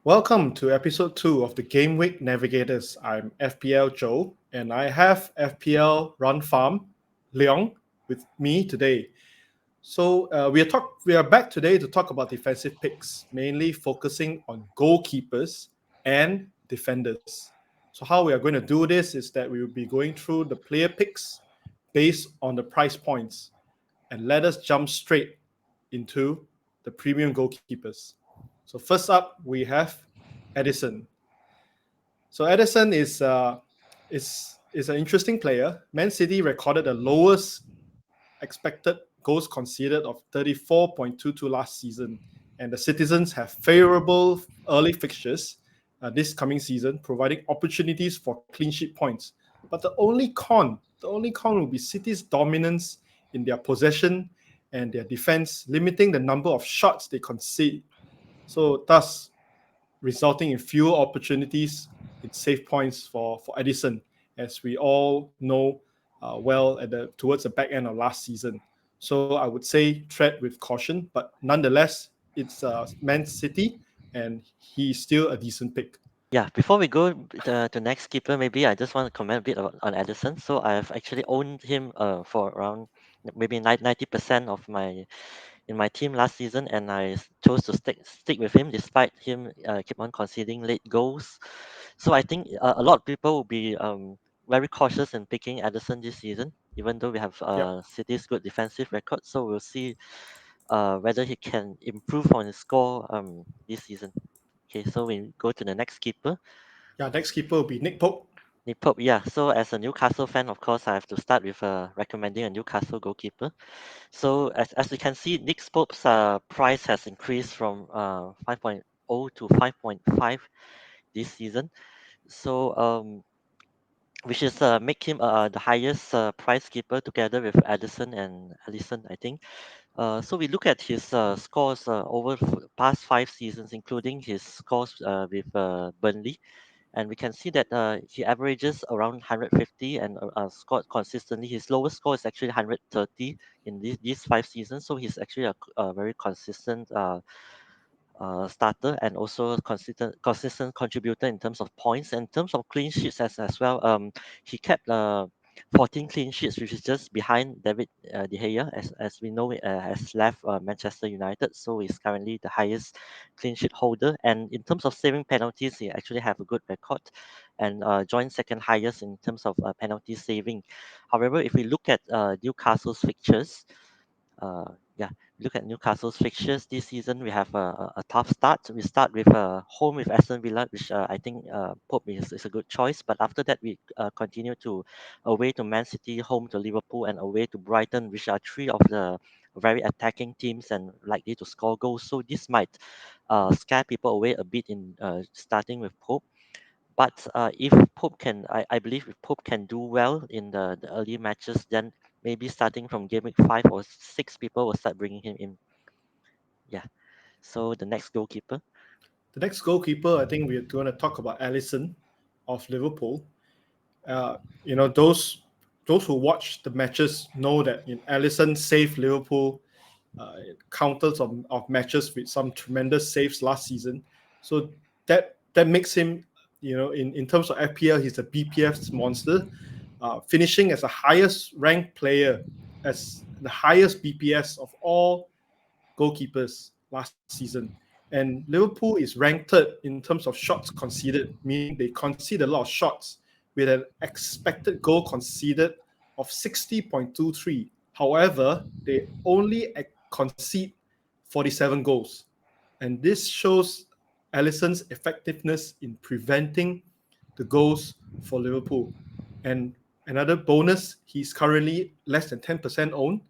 Welcome to episode 2 of the Gameweek Navigators. I'm FPLZhou and I have FPLRunpharm Leong with me today. We are back today to talk about defensive picks, mainly focusing on goalkeepers and defenders. So how we are going to do this is that we will be going through the player picks based on the price points, and let us jump straight into the premium goalkeepers. So first up, we have Edison. So Edison is an interesting player. Man City recorded the lowest expected goals conceded of 34.22 last season, and the Citizens have favorable early fixtures this coming season, providing opportunities for clean sheet points. But the only con will be City's dominance in their possession and their defense, limiting the number of shots they concede. So thus resulting in fewer opportunities in save points for Edison, as we all know well towards the back end of last season. So I would say tread with caution, but nonetheless, it's Man City, and he's still a decent pick. Yeah, before we go to next keeper, maybe I just want to comment a bit on Edison. So I've actually owned him for around maybe 90% of my team last season, and chose to stick with him despite him keep on conceding late goals. So I think a lot of people will be very cautious in picking Edison this season, even though we have Yep. City's good defensive record. So we'll see whether he can improve on his score this season. Okay, so we go to the next keeper. Yeah, next keeper will be Nick Pope. Nick Pope, yeah. So as a Newcastle fan, of course, I have to start with recommending a Newcastle goalkeeper. So as you can see, Nick Pope's price has increased from 5.0 to 5.5 this season. So which is make him the highest price keeper together with Addison and Allison, I think. So we look at his scores over past 5 seasons, including his scores with Burnley, and we can see that he averages around 150 and scored consistently. His lowest score is actually 130 in these 5 seasons, so he's actually a very consistent starter and also consistent contributor in terms of points. And in terms of clean sheets as well, he kept 14 clean sheets, which is just behind David De Gea, as we know, has left Manchester United, so he's currently the highest clean sheet holder. And in terms of saving penalties, he actually have a good record and joined second highest in terms of penalty saving. However, if we look at Newcastle's fixtures, yeah, look at Newcastle's fixtures this season. We have a tough start. We start with home with Aston Villa, which I think Pope is a good choice. But after that, we continue to away to Man City, home to Liverpool, and away to Brighton, which are three of the very attacking teams and likely to score goals. So this might scare people away a bit in starting with Pope. But if Pope can, I believe if Pope can do well in the early matches, then maybe starting from game week 5 or 6, people will start bringing him in. Yeah. So the next goalkeeper. The next goalkeeper, I think we're going to talk about Alisson of Liverpool. Uh, those who watch the matches know that Alisson saved Liverpool counters of matches with some tremendous saves last season. So that makes him, in terms of FPL, he's a BPF's monster, finishing as the highest ranked player, as the highest BPS of all goalkeepers last season. And Liverpool is ranked third in terms of shots conceded, meaning they concede a lot of shots with an expected goal conceded of 60.23. However, they only concede 47 goals. And this shows Alisson's effectiveness in preventing the goals for Liverpool. And another bonus, he's currently less than 10% owned.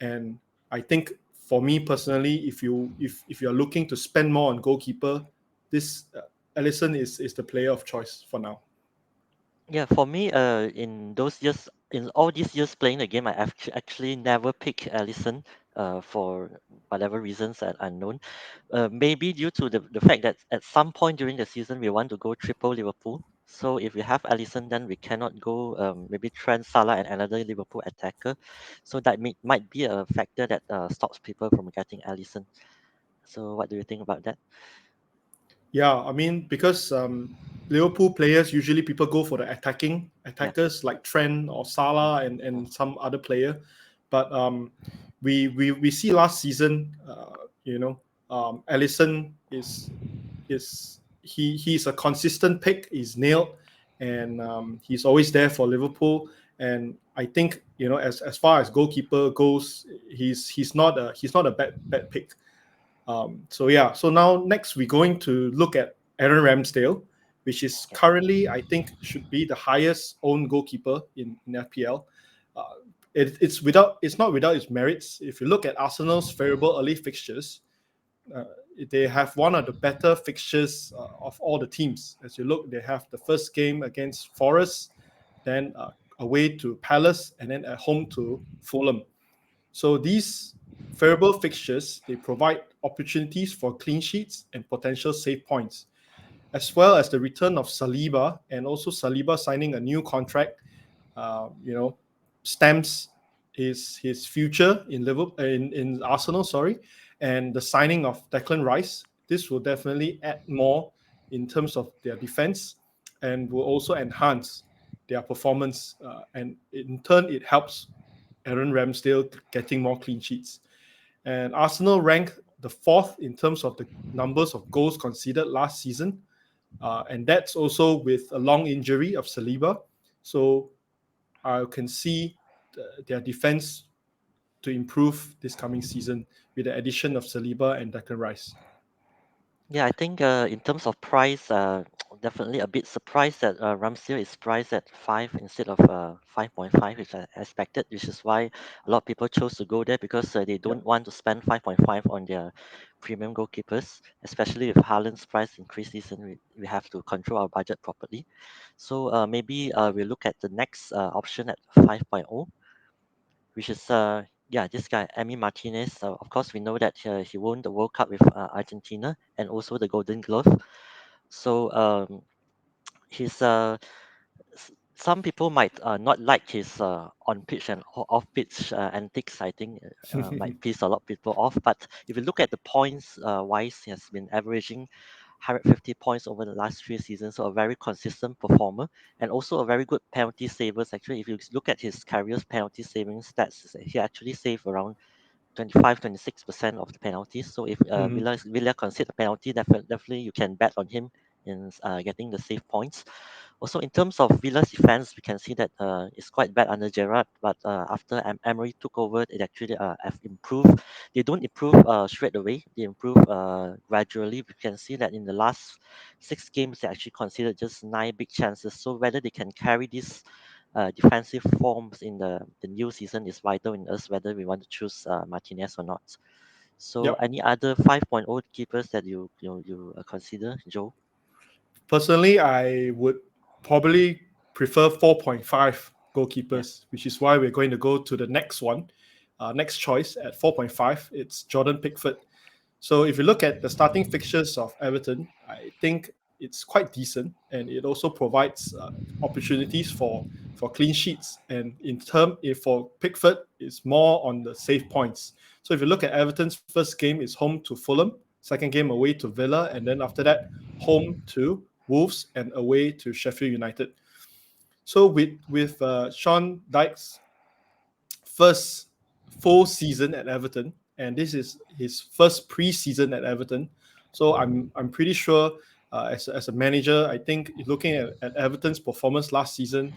And I think for me personally, if you're looking to spend more on goalkeeper, this Alisson is the player of choice for now. Yeah, for me, in those years, in all these years playing the game, I actually never pick Alisson for whatever reasons that unknown. Maybe due to the fact that at some point during the season we want to go triple Liverpool. So if we have Alisson, then we cannot go maybe Trent, Salah, and another Liverpool attacker. So that might be a factor that stops people from getting Alisson. So what do you think about that? Yeah, I mean, because Liverpool players usually people go for the Yeah, attackers like Trent or Salah and some other player, but we see last season, Alisson he's a consistent pick. He's nailed, and he's always there for Liverpool. And I think as far as goalkeeper goes, he's not a bad pick. So yeah, so now next we're going to look at Aaron Ramsdale, which is okay. currently I think should be the highest owned goalkeeper in FPL. Uh, it's not without its merits. If you look at Arsenal's favorable early fixtures, uh, they have one of the better fixtures of all the teams. As you look, they have the first game against Forest, then away to Palace, and then at home to Fulham. So these favorable fixtures, they provide opportunities for clean sheets and potential save points, as well as the return of Saliba, and also Saliba signing a new contract. You know, stamps his future in Liverpool in Arsenal. Sorry, and the signing of Declan Rice. This will definitely add more in terms of their defense, and will also enhance their performance. And in turn, it helps Aaron Ramsdale getting more clean sheets. And Arsenal ranked the fourth in terms of the numbers of goals conceded last season. And that's also with a long injury of Saliba. So I can see their defense to improve this coming season with the addition of Saliba and Declan Rice. Yeah, I think in terms of price, definitely a bit surprised that Ramsdale is priced at 5 instead of 5.5, which I expected, which is why a lot of people chose to go there because they Yep. don't want to spend 5.5 on their premium goalkeepers, especially with Haaland's price increase season. We have to control our budget properly. So maybe we'll look at the next option at 5.0, which is yeah, this guy Emi Martinez. Of course, we know that he won the World Cup with Argentina and also the Golden Glove. So he's some people might not like his on pitch and off pitch antics. I think might piss a lot of people off. But if you look at the points wise, he has been averaging 150 points over the last 3 seasons, so a very consistent performer and also a very good penalty savers. Actually, if you look at his career's penalty saving stats, he actually saved around 25-26% of the penalties. So if Mhm. Villa concede a penalty, definitely you can bet on him in getting the save points. Also, in terms of Villa's defense, we can see that it's quite bad under Gerrard, but after Emery took over, it actually have improved. They don't improve straight away; they improve gradually. We can see that in the last 6 games, they actually conceded just 9 big chances. So whether they can carry these defensive forms in the new season is vital in us whether we want to choose Martinez or not. So, Yep. any other 5.0 keepers that you consider, Joe? Personally, I would probably prefer 4.5 Yeah. goalkeepers, which is why we're going to go to the next one. Next choice at 4.5, it's Jordan Pickford. So if you look at the starting fixtures of Everton, I think it's quite decent, and it also provides opportunities for clean sheets. And in term, if for Pickford, it's more on the save points. So if you look at Everton's first game is home to Fulham, second game away to Villa, and then after that home to Wolves and away to Sheffield United. So with Sean Dyche's first full season at Everton, and this is his first preseason at Everton. So I'm pretty sure as a manager, I think looking at Everton's performance last season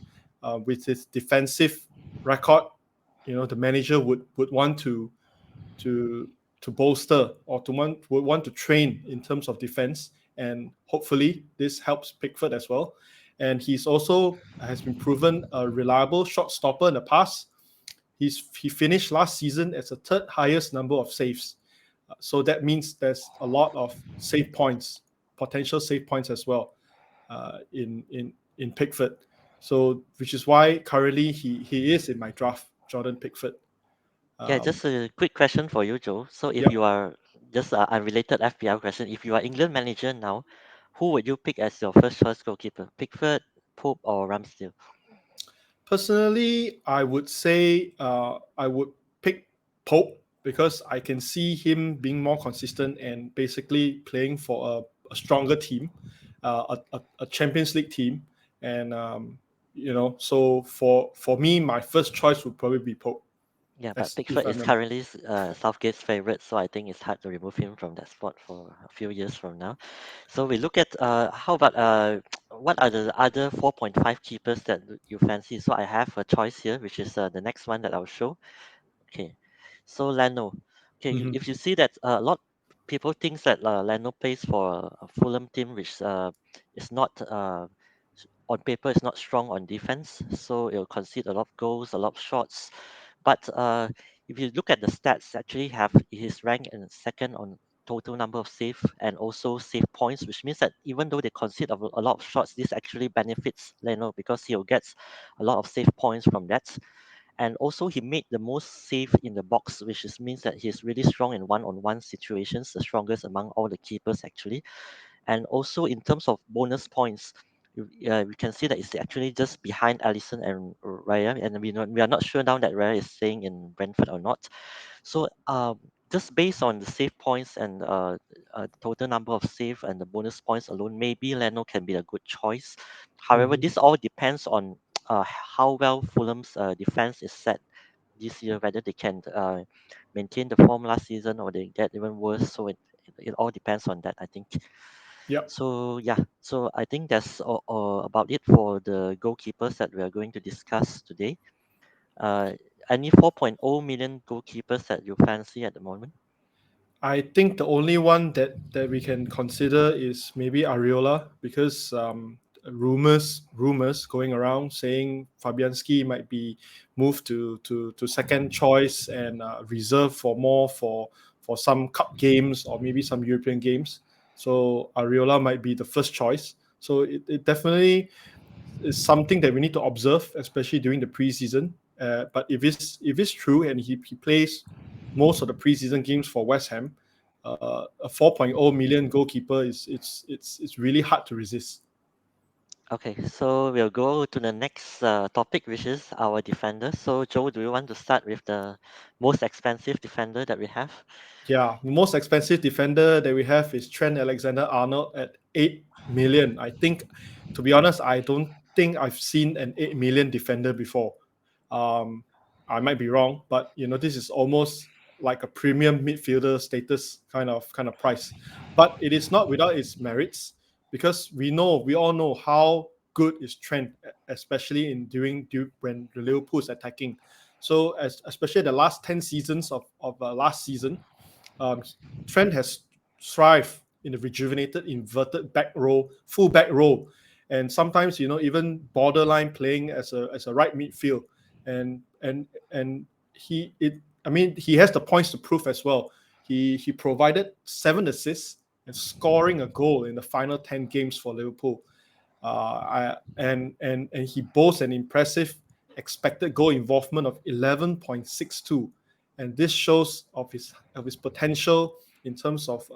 with his defensive record, the manager would want to to bolster or would want to train in terms of defense, and hopefully this helps Pickford as well. And he's also has been proven a reliable shot stopper in the past. He finished last season as the third highest number of saves. So that means there's a lot of save points, potential save points as well in Pickford. So which is why currently he is in my draft, Jordan Pickford. Yeah, Um, just a quick question for you, Joe. So if yep. you are just unrelated FPL question, if you are England manager now, who would you pick as your first choice goalkeeper? Pickford, Pope, or Ramsdale? Personally, I would say I would pick Pope because I can see him being more consistent and basically playing for a stronger team, a Champions League team, and so for me, my first choice would probably be Pope, Yeah, but as if Pickford I'm is a, currently Southgate's favorite, so I think it's hard to remove him from that spot for a few years from now. So we look at how about what are the other 4.5 keepers that you fancy? So I have a choice here, which is the next one that I'll show. Okay, so Leno. Okay, Mhm. if you see that a lot people thinks that Leno plays for a Fulham team, which is not on paper is not strong on defense, so it'll concede a lot of goals, a lot of shots. But if you look at the stats, actually have his rank in second on total number of save and also save points, which means that even though they concede a lot of shots, this actually benefits Leno because he'll get a lot of save points from that. And also he made the most save in the box, which is, means that he's really strong in one-on-one situations, the strongest among all the keepers actually. And also in terms of bonus points, we can see that it's actually just behind Allison and Raya, and we are not sure now that Raya is staying in Brentford or not. So just based on the save points and total number of save and the bonus points alone, maybe Leno can be a good choice. However, Mhm. this all depends on how well Fulham's defense is set this year, whether they can maintain the form last season or they get even worse. So it all depends on that, I think. Yep. So yeah, so I think that's about it for the goalkeepers that we are going to discuss today. Uh, any 4.0 million goalkeepers that you fancy at the moment? I think the only one that we can consider is maybe Areola, because rumors going around saying Fabianski might be moved to second choice and reserved for more for some cup games or maybe some European games. So Areola might be the first choice. So it definitely is something that we need to observe, especially during the preseason. But if it's true and he plays most of the preseason games for West Ham, a 4.0 million goalkeeper is it's really hard to resist. Okay, so we'll go to the next topic, which is our defender. So Joe, do you want to start with the most expensive defender that we have? Yeah, the most expensive defender that we have is Trent Alexander-Arnold at 8 million. I think, to be honest, I don't think I've seen an 8 million defender before. Um, I might be wrong, but this is almost like a premium midfielder status kind of price. But it is not without its merits, because we all know how good is Trent, especially when the Liverpool is attacking. So especially the last 10 seasons of last season, um, Trent has thrived in the rejuvenated inverted back row, full back row, and sometimes even borderline playing as a right midfield, and he it I mean he has the points to prove as well. He provided 7 assists and scoring a goal in the final 10 games for Liverpool. And he boasts an impressive expected goal involvement of 11.62, and this shows of his potential in terms of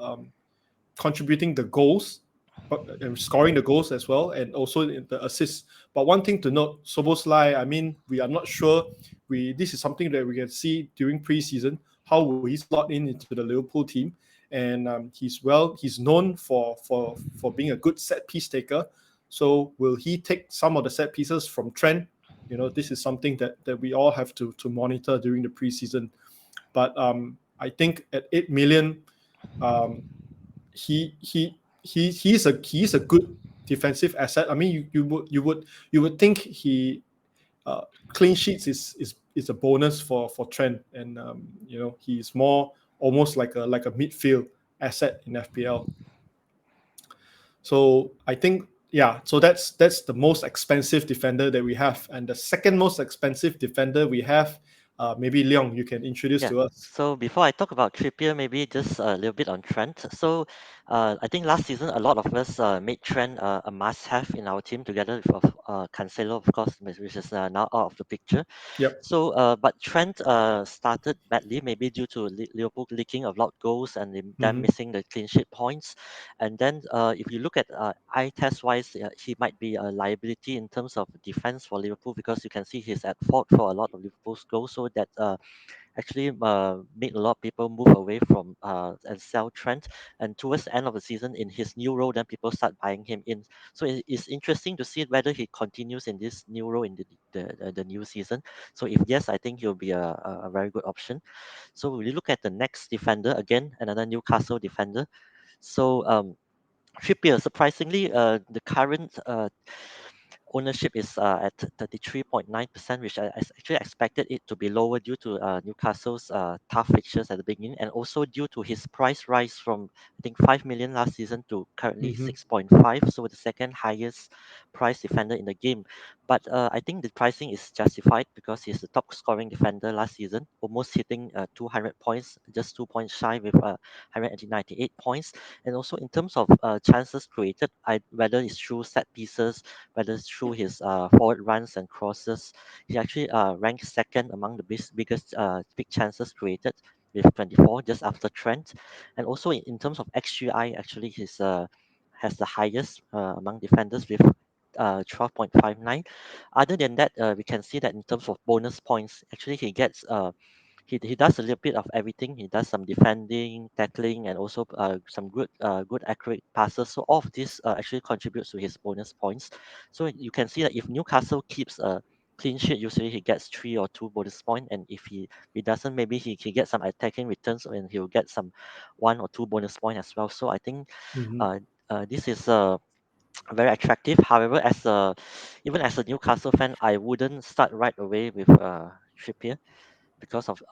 contributing the goals, but and scoring the goals as well, and also the assists. But one thing to note, Soboslai, I mean, we are not sure. This is something that we can see during preseason. How will he slot in into the Liverpool team? And he's known for being a good set piece taker. So will he take some of the set pieces from Trent? This is something that we all have to monitor during the preseason. But I think at 8 million, um, he's a good defensive asset. I mean, you would think uh, clean sheets is a bonus for Trent, and he's more almost like a midfield asset in FPL. So I think, yeah, so that's the most expensive defender that we have, and the second most expensive defender we have, maybe Leong, you can introduce Yeah. to us. So before I talk about Trippier, maybe just a little bit on Trent. So I think last season a lot of us made Trent a must-have in our team together with Cancelo, of course, which is now out of the picture. Yep. So, but Trent started badly, maybe due to Liverpool leaking a lot of goals and them Hmm. missing the clean sheet points. And then, if you look at eye test wise, he might be a liability in terms of defense for Liverpool because you can see he's at fault for a lot of Liverpool's goals. So that actually made a lot of people move away from and sell Trent. And towards the end of the season, in his new role, then people start buying him in. So it's interesting to see whether he continues in this new role in the new season. So if yes, I think he'll be a very good option. So we look at the next defender again, another Newcastle defender. So Trippier, surprisingly, the current ownership is at 33.9%, which I actually expected it to be lower due to Newcastle's tough fixtures at the beginning, and also due to his price rise from I think 5 million last season to currently Mm-hmm. 6.5, so the second highest price defender in the game. But I think the pricing is justified because he's the top scoring defender last season, almost hitting 200 points, just 2 points shy with 198 points. And also in terms of chances created, whether it's through set pieces, whether it's through his forward runs and crosses, he actually ranks second among the biggest big chances created with 24, just after Trent. And also in terms of XGI, actually he's has the highest among defenders with 12.59. Other than that, we can see that in terms of bonus points, actually he gets he does a little bit of everything. He does some defending, tackling, and also some good accurate passes. So all of this actually contributes to his bonus points. So you can see that if Newcastle keeps a clean sheet, usually he gets 3 or 2 bonus points, and if he doesn't, maybe he gets some attacking returns, and he'll get some 1 or 2 bonus points as well. So I think Mm-hmm. uh, this is very attractive. However, even as a Newcastle fan, I wouldn't start right away with Trippier because of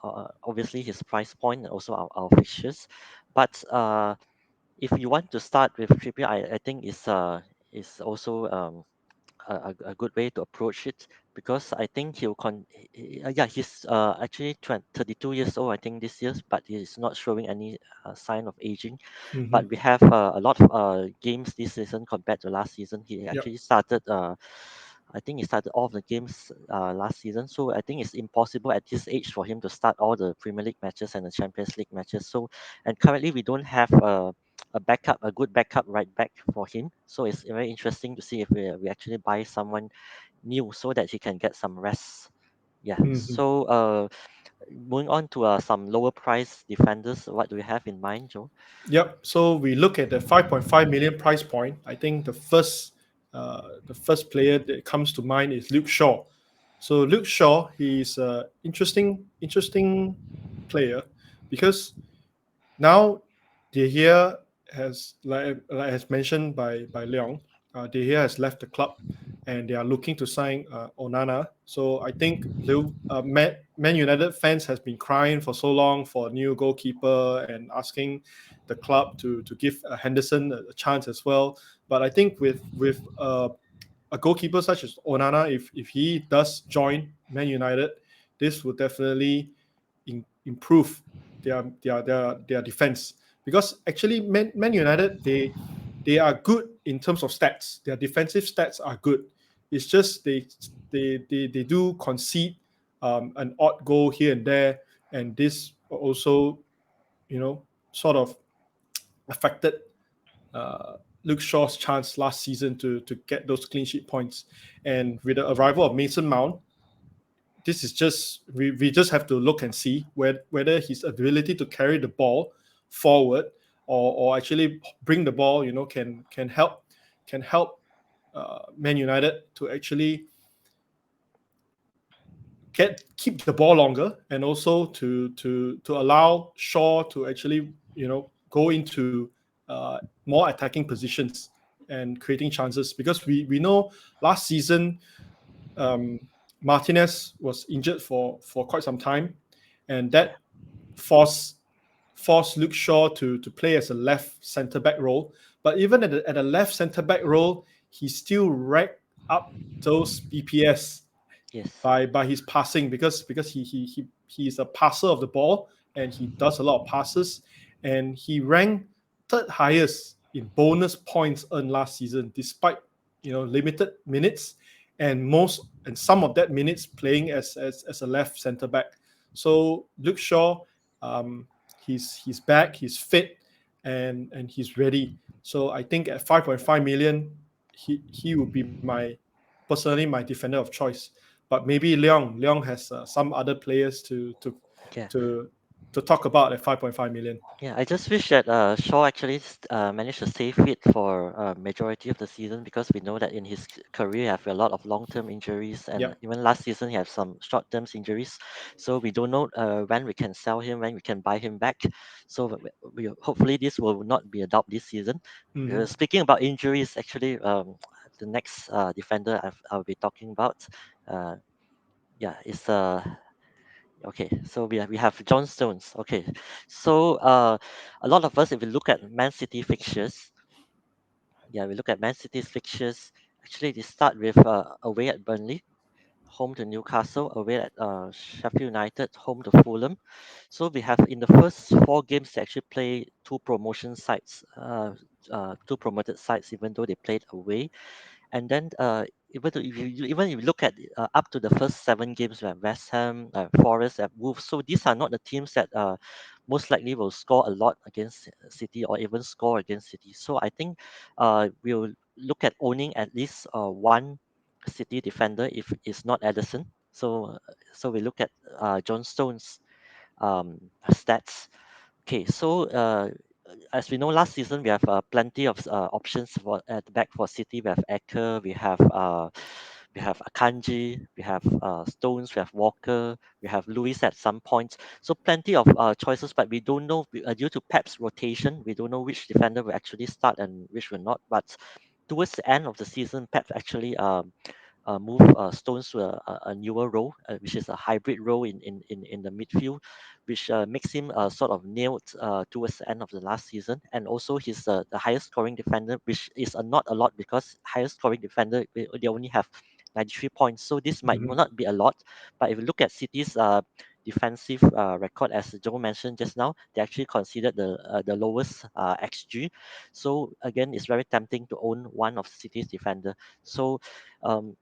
obviously his price point and also our fixtures. But if you want to start with Trippier, I think is also a good way to approach it, because I think yeah, he's actually 32 years old I think this year, but he's not showing any sign of aging. Mm-hmm. But we have a lot of games this season compared to last season. He Yep. actually started I think he started all of the games last season, so I think it's impossible at this age for him to start all the Premier League matches and the Champions League matches. So, and currently we don't have a good backup right back for him. So it's very interesting to see if we actually buy someone new so that he can get some rest. Yeah. Mm-hmm. So moving on to some lower price defenders, what do you have in mind, Joe? Yep. So we look at the 5.5 million price point. I think the first player that comes to mind is Luke Shaw. So Luke Shaw, he's a interesting player because now De Gea has, like has mentioned by Leong, De Gea has left the club, and they are looking to sign Onana. So I think Man United fans has been crying for so long for a new goalkeeper and asking the club to give Henderson a chance as well. But I think with a goalkeeper such as Onana, if he does join Man United, this would definitely improve their defense, because actually Man United, they are good in terms of stats. Their defensive stats are good. It's just they do concede an odd goal here and there, and this also, sort of affected Luke Shaw's chance last season to get those clean sheet points. And with the arrival of Mason Mount, this is just we just have to look and see whether his ability to carry the ball forward, or actually bring the ball, can help Man United to actually keep the ball longer, and also to allow Shaw to actually go into more attacking positions and creating chances, because we know last season um, Martinez was injured for quite some time, and that forced Luke Shaw to play as a left centre back role. But even at a left centre back role, he still racked up those BPS Yes. by his passing, because he is a passer of the ball, and he does a lot of passes, and he ranked third highest in bonus points earned last season, despite limited minutes, and some of that minutes playing as a left centre back. So Luke Shaw, um, he's back, he's fit, and he's ready. So I think at 5.5 million, he would be my defender of choice. But maybe Leong has some other players to Yeah. to talk about at 5.5 million. Yeah, I just wish that Shaw actually managed to stay fit for majority of the season, because we know that in his career he have a lot of long-term injuries, and Yep. even last season he had some short-term injuries. So we don't know when we can sell him, when we can buy him back. So hopefully this will not be a doubt this season. Hmm. Speaking about injuries, actually, the next defender I'll be talking about, uh, yeah, is okay, so we have John Stones. Okay, so a lot of us, if we look at Man City fixtures, yeah, we look at Man City's fixtures. Actually, they start with away at Burnley, home to Newcastle, away at Sheffield United, home to Fulham. So we have, in the first four games, they actually play two promotion sides, two promoted sides, even though they played away. And then even if you look at up to the first seven games, we have West Ham, Forest, and Wolves. So these are not the teams that most likely will score a lot against City, or even score against City. So I think we'll look at owning at least one City defender if it's not Edison. So we look at John Stones' stats. Okay, so as we know, last season we have plenty of options for at the back for City. We have Ecker, we have Akanji, we have Stones, we have Walker, we have Lewis at some points. So plenty of choices, but we don't know due to Pep's rotation, we don't know which defender will actually start and which will not. But towards the end of the season, Pep actually move Stones to a newer role, which is a hybrid role in the midfield, which makes him sort of nailed towards the end of the last season. And also he's the highest scoring defender, which is not a lot, because highest scoring defender, they only have 93 points. So this might Hmm. not be a lot, but if you look at City's defensive record, as Joe mentioned just now, they actually considered the lowest XG. So again, it's very tempting to own one of City's defender. So um,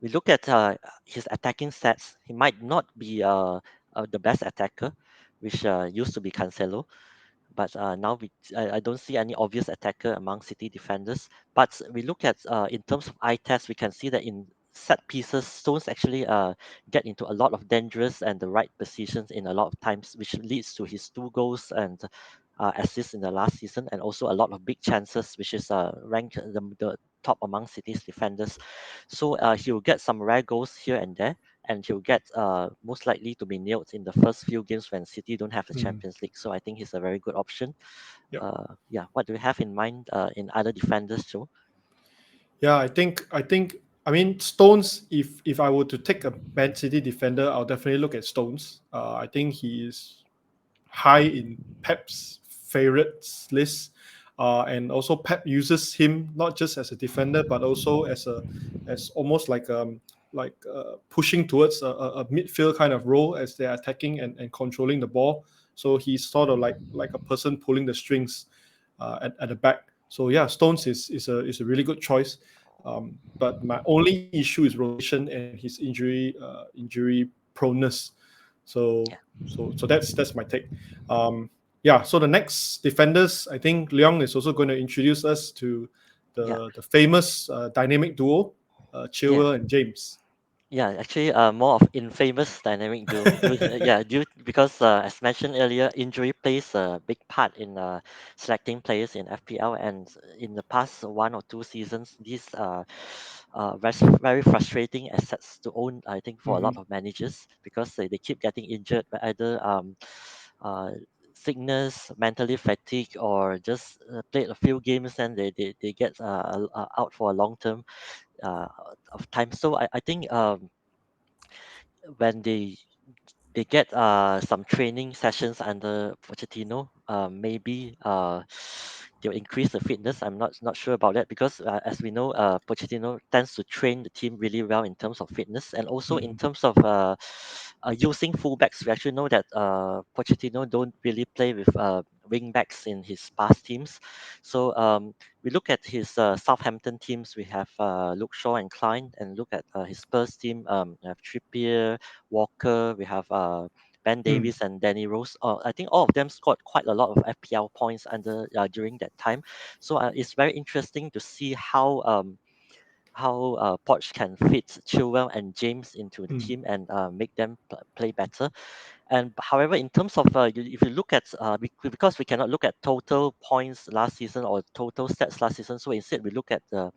we look at his attacking stats. He might not be the best attacker, which used to be Cancelo, but now I don't see any obvious attacker among City defenders. But we look at in terms of eye test, we can see that in set pieces, Stones actually get into a lot of dangerous and the right positions in a lot of times, which leads to his two goals and assists in the last season, and also a lot of big chances, which is ranked the top among City's defenders. So he will get some rare goals here and there, and he'll get most likely to be nailed in the first few games when City don't have the Hmm. Champions League. So I think he's a very good option. Yep. Yeah, what do you have in mind in other defenders, Joe? Yeah, I mean Stones. If I were to take a Man City defender, I'll definitely look at Stones. I think he is high in Pep's favorites list, and also Pep uses him not just as a defender but also as almost like pushing towards a midfield kind of role as they're attacking and controlling the ball. So he's sort of like a person pulling the strings at the back. So yeah, Stones is a really good choice. But my only issue is rotation and his injury proneness. So Yeah, so that's my take. Yeah. So the next defenders, I think Leong is also going to introduce us to yeah, the famous dynamic duo, yeah. Chilwell and James. Yeah, actually, more of infamous dynamic yeah, because as mentioned earlier, injury plays a big part in selecting players in FPL, and in the past one or two seasons, these are very frustrating assets to own. I think for a lot Hmm. of managers, because they keep getting injured by either uh, sickness, mentally fatigue, or just played a few games and they get out for a long term uh, of time. So I think when they get some training sessions under Pochettino, maybe they'll increase the fitness. I'm not sure about that, because as we know, Pochettino tends to train the team really well in terms of fitness, and also in Hmm. terms of using fullbacks. We actually know that Pochettino don't really play with wing backs in his past teams. So we look at his Southampton teams. We have Luke Shaw and Klein, and look at his Spurs team. We have Trippier, Walker, we have Ben Hmm. Davies and Danny Rose. I think all of them scored quite a lot of FPL points under during that time. So it's very interesting to see how how Poch can fit Chilwell and James into the Mm. team and make them play better. And however, in terms of if you look at because we cannot look at total points last season or total stats last season, so instead we look at the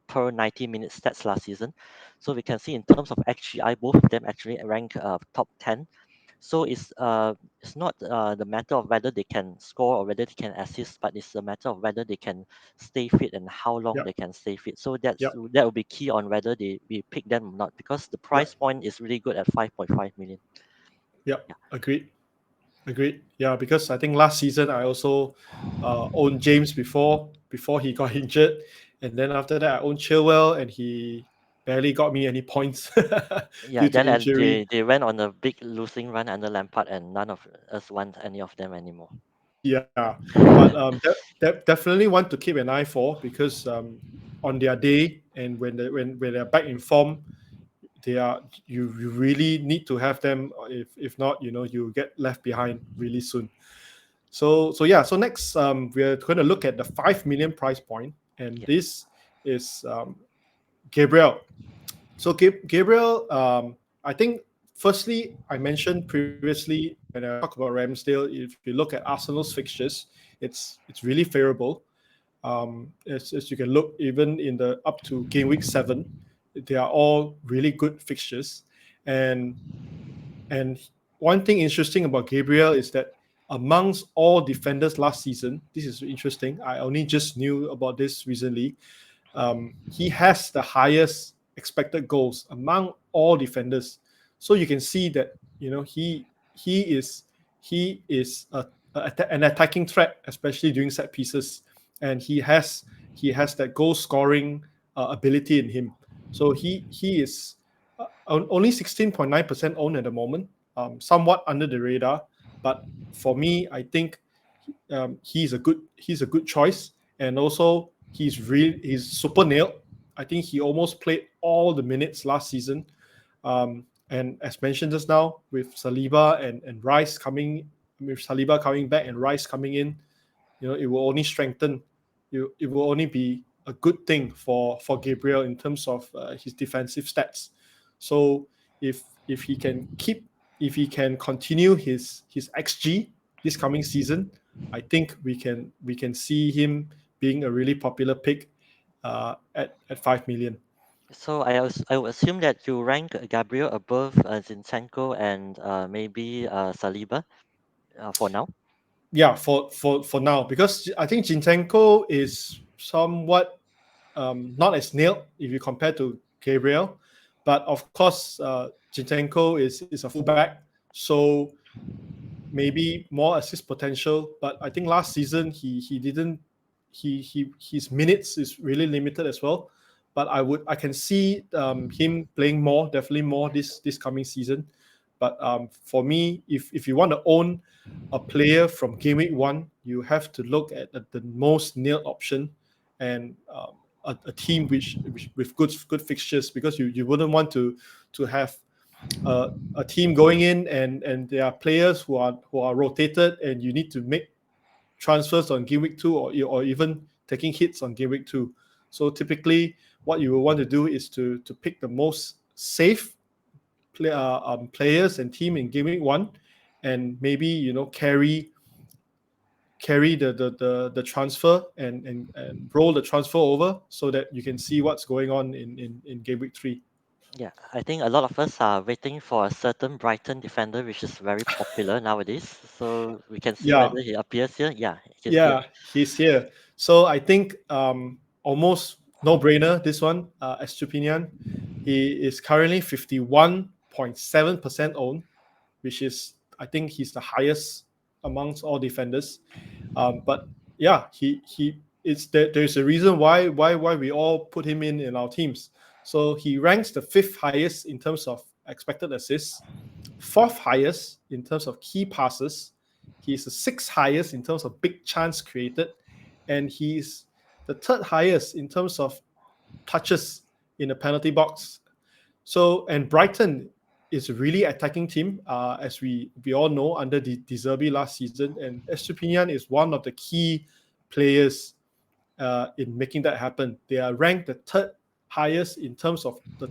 per 90-minute stats last season. So we can see in terms of XGI, both of them actually rank top 10. So it's not the matter of whether they can score or whether they can assist, but it's a matter of whether they can stay fit and how long Yep. they can stay fit. So Yep. that will be key on whether we pick them or not, because the price Yep. point is really good at 5.5 million. Yep. Yeah. Agreed. Agreed. Yeah, because I think last season I also owned James before he got injured, and then after that I owned Chilwell, and he barely got me any points Yeah, due to then and injury. they went on a big losing run under Lampard, and none of us want any of them anymore. Yeah, but definitely want to keep an eye for, because on their day and when they're back in form, they are you really need to have them. If not, you get left behind really soon. So yeah. So next, we're going to look at the 5 million price point, and Yeah. this is Gabriel. So Gabriel, I think firstly I mentioned previously when I talk about Ramsdale. If you look at Arsenal's fixtures, it's really favorable. As you can look, even in the up to game week 7, they are all really good fixtures. And and one thing interesting about Gabriel is that amongst all defenders last season, this is interesting. I only just knew about this recently. He has the highest expected goals among all defenders. So you can see that he is an attacking threat, especially during set pieces, and he has that goal scoring ability in him. So he is only 16.9% owned at the moment, somewhat under the radar. But for me, I think he's a good choice, and also he's super nailed. I think he almost played all the minutes last season. And as mentioned just now, with Saliba and Rice coming back and Rice coming in, it will only strengthen. It will only be a good thing for Gabriel in terms of his defensive stats. So if he can continue his XG this coming season, I think we can see him being a really popular pick at 5 million. So I would assume that you rank Gabriel above Zinchenko and maybe Saliba for now. Yeah, for now, because I think Zinchenko is somewhat not as nailed if you compare to Gabriel, but of course, Zinchenko is a fullback, so maybe more assist potential. But I think last season he didn't his minutes is really limited as well. But I can see him playing more, definitely more this coming season. But for me, if you want to own a player from game week 1, you have to look at the most nailed option, and a team which with good fixtures, because you wouldn't want to have a team going in, and there are players who are rotated, and you need to make transfers on game week 2, or even taking hits on game week 2. So typically what you will want to do is to pick the most safe players and team in game week 1, and maybe carry the transfer, and roll the transfer over, so that you can see what's going on in game week 3. Yeah, I think a lot of us are waiting for a certain Brighton defender, which is very popular nowadays. So we can see Yeah. whether he appears here. Yeah, he's here. Yeah, he's here. So I think almost no brainer this one. Estupinian, he is currently 51.7% owned, which is, I think, he's the highest amongst all defenders. But yeah, he it's there's a reason why we all put him in our teams. So he ranks the 5th highest in terms of expected assists, 4th highest in terms of key passes. He's the 6th highest in terms of big chance created, and he's the 3rd highest in terms of touches in the penalty box. So, and Brighton is a really attacking team, as we all know, under the De Zerbi last season, and Estupinian is one of the key players in making that happen. They are ranked the 3rd highest in terms of the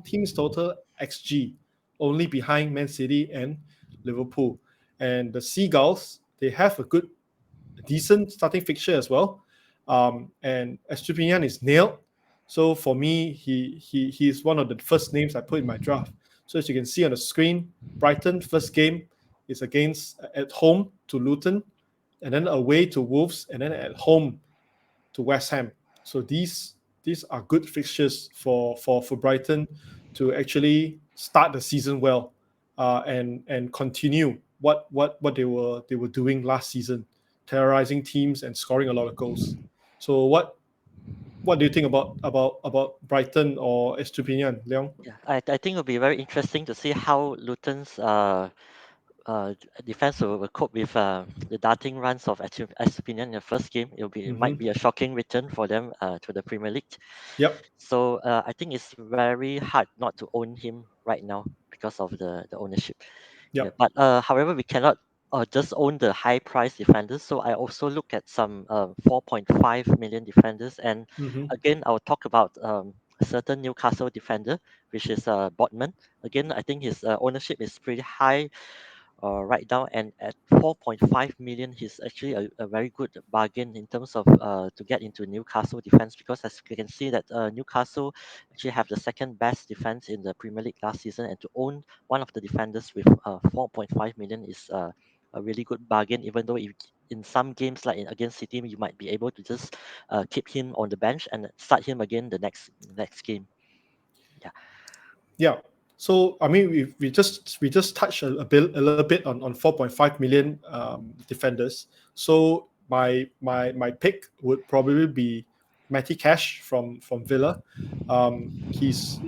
team's total XG, only behind Man City and Liverpool. And the Seagulls, they have a decent starting fixture as well. And Estupiñán is nailed. So for me, he is one of the first names I put in my draft. So as you can see on the screen, Brighton first game is against at home to Luton, and then away to Wolves, and then at home to West Ham. So these are good fixtures for Brighton to actually start the season well, and continue what they were doing last season, terrorizing teams and scoring a lot of goals. So what do you think about Brighton or Estupinian, Leon? Yeah, I think it'll be very interesting to see how Luton's defense will cope with the darting runs of Estepinian in the first game. It might Mm-hmm. be a shocking return for them to the Premier League. Yep. So I think it's very hard not to own him right now because of the ownership. Yeah, Yep. but however, we cannot just own the high price defenders. So I also look at some 4.5 million defenders, and Mm-hmm. again, I'll talk about a certain Newcastle defender, which is Botman. Again, I think his ownership is pretty high right now, and at 4.5 million he's actually a very good bargain in terms of to get into Newcastle defense, because as you can see that Newcastle actually have the second best defense in the Premier League last season, and to own one of the defenders with 4.5 million is a really good bargain, even though if in some games like against City you might be able to just keep him on the bench and start him again the next game. Yeah. Yeah. So I mean, we just touched a little bit on 4.5 million defenders. So my pick would probably be Matty Cash from Villa. He's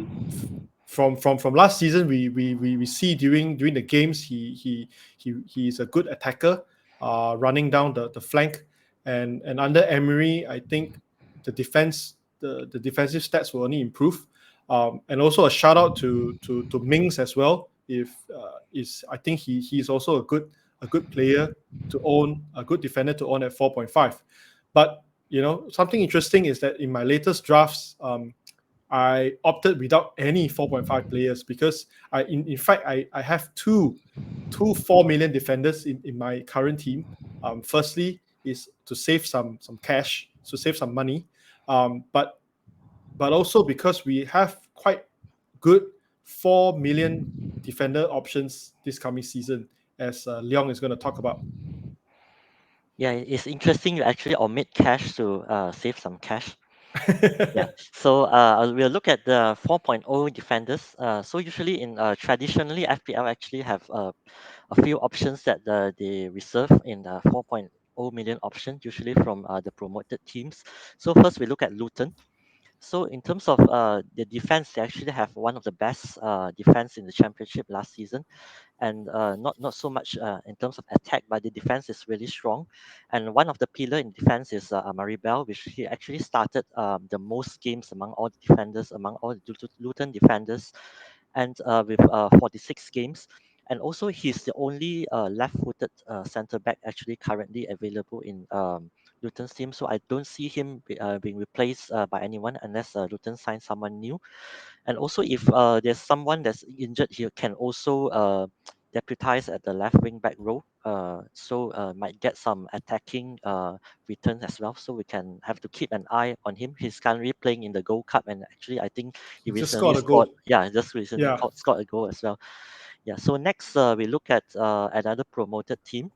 from last season. We see during the games he's a good attacker, running down the flank, and under Emery, I think the defensive stats will only improve. And also a shout out to Mings as well. If is I think he's also a good player to own, a good defender to own at 4.5. But something interesting is that in my latest drafts, I opted without any 4.5 players because in fact I have two 4 million defenders in my current team. Firstly is to save some cash, to save some money, but also because we have quite good 4 million defender options this coming season, as Leong is going to talk about. Yeah, it's interesting you actually omit cash to save some cash. Yeah, so we'll look at the 4.0 defenders. So usually in traditionally FPL actually have a few options that they reserve in the 4.0 million option, usually from the promoted teams. So first we look at Luton. So in terms of the defense, they actually have one of the best defense in the championship last season, and not so much in terms of attack, but the defense is really strong. And one of the pillar in defense is Amari Bell, which he actually started the most games among all the defenders, among all the Luton defenders, and with 46 games. And also, he's the only left-footed centre back actually currently available in Luton's team. So I don't see him being replaced by anyone unless Luton signs someone new. And also, if there's someone that's injured, he can also deputize at the left wing back role. So might get some attacking returns as well. So we can have to keep an eye on him. He's currently playing in the Gold Cup, and actually, I think he He just recently scored a scored. goal. Yeah, just recently Yeah. scored a goal as well. Yeah. So next, we look at another promoted team,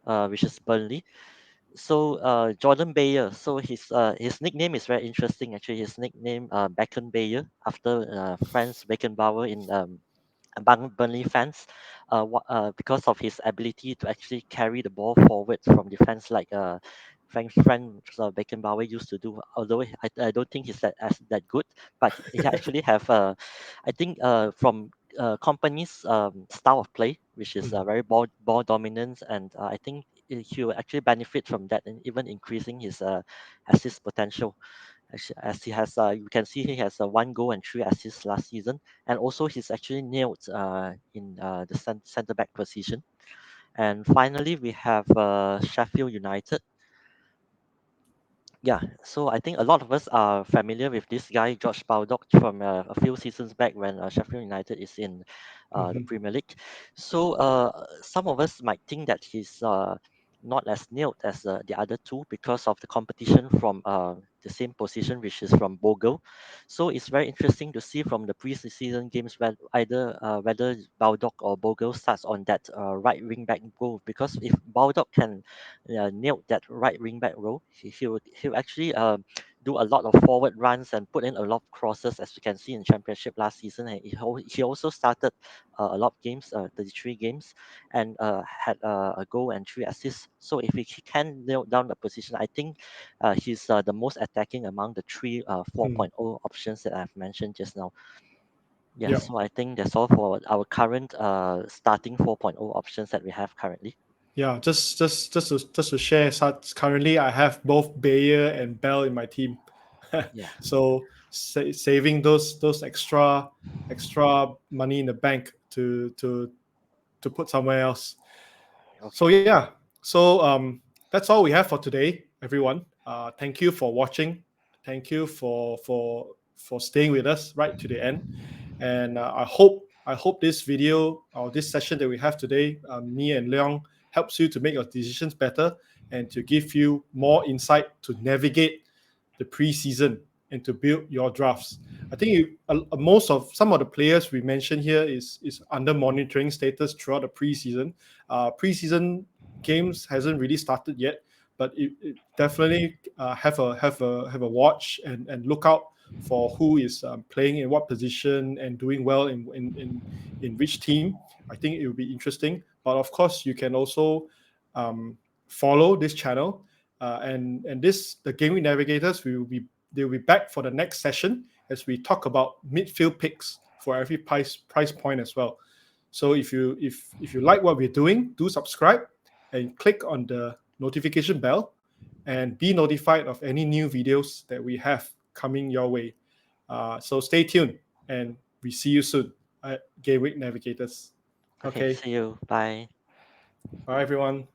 which is Burnley. So Jordan Bayer. So his nickname is very interesting. Actually, his nickname Beckham Bayer after Franz Beckenbauer in Burnley fans, because of his ability to actually carry the ball forward from defense like Frank Beckenbauer used to do. Although I don't think he's that good, but he actually have I think from company's style of play, which is Mhm. very ball dominance, and I think he will actually benefit from that, and even increasing his assist potential. As he has, you can see he has 1 goal and 3 assists last season, and also he's actually nailed in the centre back position. And finally, we have Sheffield United. Yeah, so I think a lot of us are familiar with this guy, George Baldock, from a few seasons back when Sheffield United is in the Mhm. Premier League. So some of us might think that he's not as nailed as the other two because of the competition from the same position, which is from Bogle. So it's very interesting to see from the pre-season games whether Baldock or Bogle starts on that right wing back role. Because if Baldock can nailed that right wing back role. He'll actually do a lot of forward runs and put in a lot of crosses, as we can see in Championship last season. And he also started a lot of games, 33 games, and had a goal and 3 assists. So if he can nail down the position, I think he's the most attacking among the three 4.0 options that I've mentioned just now. Yeah, Yeah. so I think that's all for our current starting 4.0 options that we have currently. Yeah, just to share, currently I have both Bayer and Bell in my team, Yeah. so saving those extra money in the bank to put somewhere else. So Okay. yeah, so that's all we have for today, everyone. Thank you for watching. Thank you for staying with us right to the end, and I hope this video or this session that we have today, me and Leong, helps you to make your decisions better and to give you more insight to navigate the preseason and to build your drafts. I think most of some of the players we mentioned here is under monitoring status throughout the preseason. Preseason games hasn't really started yet, but it definitely have a watch and look out for who is playing in what position and doing well in which team. I think it will be interesting. But of course, you can also um, follow this channel and this the Gameweek Navigators. They'll be back for the next session as we talk about midfield picks for every price point as well. So if you like what we're doing, do subscribe and click on the notification bell and be notified of any new videos that we have coming your way. So stay tuned and we see you soon at Gameweek Navigators. Okay. Okay, See you. Bye. bye everyone.